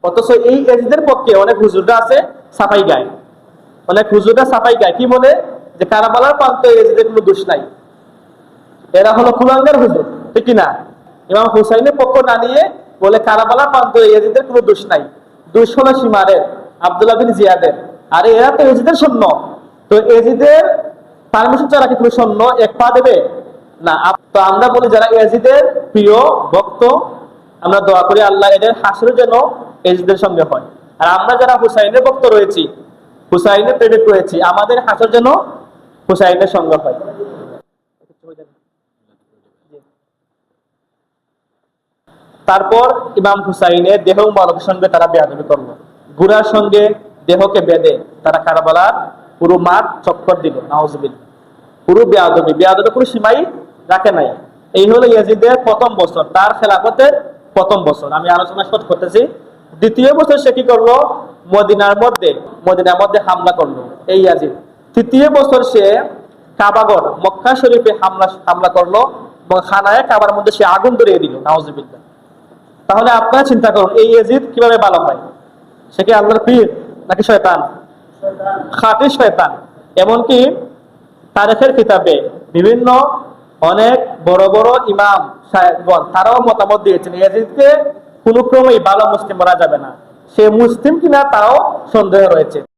অথচ এই এজিদের পক্ষে অনেক হুজুররা আছে সাফাই গায়, অনেক হুজুররা সাফাই গায়, কি বলে যে কারবালার প্রান্তে এজিদের কোনো দোষ নাই, এরা হলো কুলাঙ্গার হুজুর, ঠিক কিনা? ইমাম হুসাইনের পক্ষ না নিয়ে বলে কারবালার প্রান্তে এজিদের কোনো দোষ নাই, দোষ হলো সীমারের, আব্দুল্লাহ বিন জিয়াদের। আরে এরা তো এজিদের সৈন্য, তো এজিদের পারমিশন ছাড়া কি কোনো সৈন্য এক পা দেবে না? তো আমরা বলি যারা এজিদের প্রিয় ভক্ত, আমরা দোয়া করি আল্লাহ এদের হাসর যেন এজিদের সঙ্গে হয়। আর আমরা যারা হুসাইনের ভক্ত রয়েছি, হুসাইনের প্রেমিক রয়েছি, আমাদের হাসর যেন হুসাইনের সঙ্গে হয়। তারপর ইমাম হুসাইনের দেহ মুবারকের সঙ্গে তারা বেয়াদবি করলো, ঘোড়ার সঙ্গে দেহকে বেঁধে তারা কারবালার পুরো মাঠ চক্কর দিল, নাউজুবিল্লাহ। পুরো বেয়াদবি, বেয়াদবি কোনো সীমাই রাখে নাই। এই হলো ইয়াজিদের প্রথম বছর, তার খেলাফতের প্রথম বছর, আমি আলোচনা শেষ করতেছি। দ্বিতীয় বছর সে কি করলো? মদিনার মধ্যে হামলা করলো এই ইয়াজিদ। তৃতীয় বছর সে কাবাগর মক্কা শরীফে হামলা করলো এবং খানায় কাবার মধ্যে সে আগুন ধরিয়ে দিল, নাউজুবিল্লাহ। তাহলে আপনারা চিন্তা করুন এই ইয়াজিদ কিভাবে ভালো হয়? সে কি আল্লাহর পীর নাকি শয়তান? খাঁটি শয়তান। এমনকি তারিখের কিতাবে বিভিন্ন অনেক বড় বড় ইমাম সাহেবগণ তারাও মতামত দিয়েছেন ইয়াজিদকে কোনো ক্রমেই ভালো মুসলিম বলা যাবে না, সে মুসলিম কিনা তাও সন্দেহ রয়েছে।